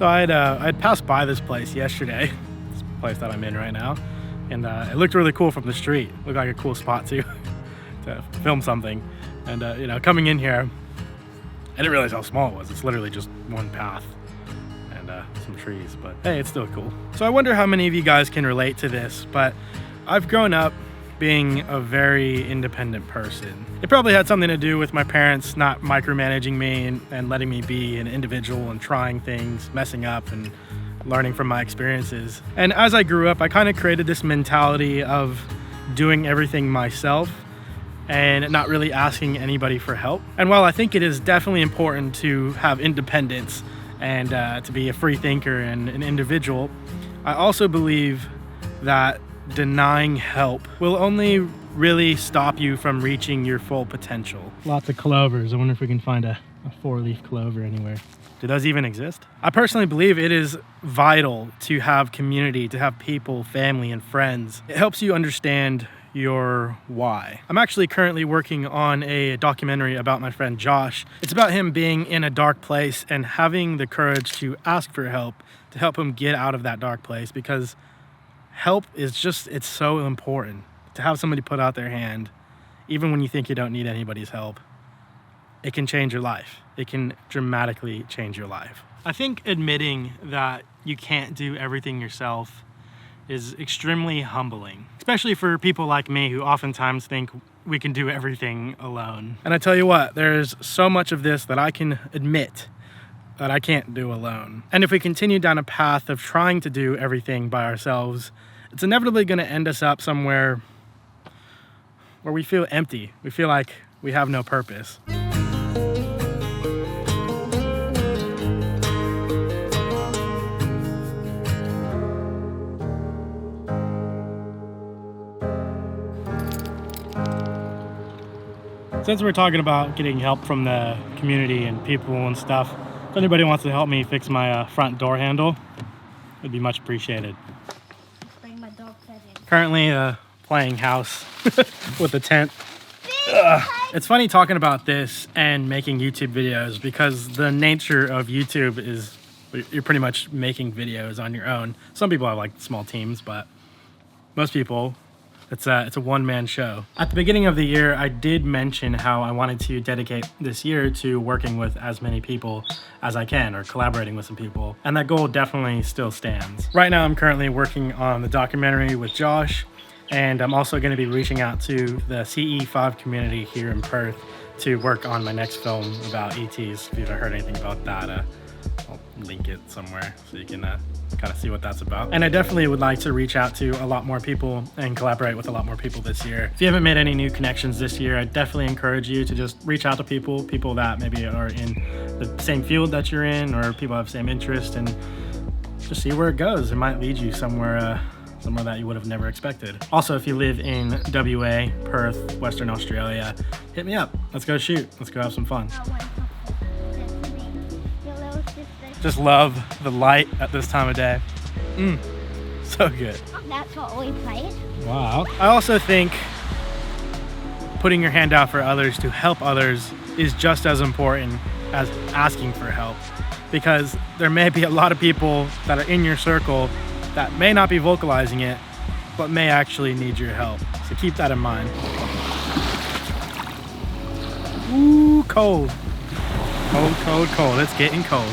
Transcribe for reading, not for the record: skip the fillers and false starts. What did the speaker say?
So I'd passed by this place yesterday, this place that I'm in right now, and it looked really cool from the street. Looked like a cool spot to film something. And you know, coming in here, I didn't realize how small it was. It's literally just one path and some trees, but hey, it's still cool. So I wonder how many of you guys can relate to this, but I've grown up being a very independent person. It probably had something to do with my parents not micromanaging me and letting me be an individual and trying things, messing up and learning from my experiences. And as I grew up, I kind of created this mentality of doing everything myself and not really asking anybody for help. And while I think it is definitely important to have independence and to be a free thinker and an individual, I also believe that denying help will only really stop you from reaching your full potential. Lots of clovers. I wonder if we can find a 4-leaf clover anywhere. Do those even exist? I personally believe it is vital to have community, to have people, family, and friends. It helps you understand your why. I'm actually currently working on a documentary about my friend Josh. It's about him being in a dark place and having the courage to ask for help to help him get out of that dark place, because help is just, it's so important to have somebody put out their hand. Even when you think you don't need anybody's help, it can change your life. It can dramatically change your life. I think admitting that you can't do everything yourself is extremely humbling, especially for people like me who oftentimes think we can do everything alone. And I tell you what, there's so much of this that I can admit that I can't do alone. And if we continue down a path of trying to do everything by ourselves, it's inevitably going to end us up somewhere where we feel empty. We feel like we have no purpose. Since we're talking about getting help from the community and people and stuff, if anybody wants to help me fix my front door handle, it'd be much appreciated. Bring my dog pet in. Currently playing house with a tent. It's funny talking about this and making YouTube videos, because the nature of YouTube is you're pretty much making videos on your own. Some people have like small teams, but most people, it's a one-man show. At the beginning of the year, I did mention how I wanted to dedicate this year to working with as many people as I can, or collaborating with some people. And that goal definitely still stands. Right now, I'm currently working on the documentary with Josh, and I'm also gonna be reaching out to the CE5 community here in Perth to work on my next film about ETs. If you've ever heard anything about that, I'll link it somewhere so you can kind of see what that's about. And I definitely would like to reach out to a lot more people and collaborate with a lot more people this year. If you haven't made any new connections this year, I definitely encourage you to just reach out to people that maybe are in the same field that you're in, or people have the same interest, and just see where it goes. It might lead you somewhere that you would have never expected. Also, if you live in WA, Perth, Western Australia, hit me up. Let's go shoot. Let's go have some fun. Just love the light at this time of day. So good. That's what we played. Wow. I also think putting your hand out for others to help others is just as important as asking for help, because there may be a lot of people that are in your circle that may not be vocalizing it, but may actually need your help. So keep that in mind. Ooh, cold. Cold, cold, cold. It's getting cold.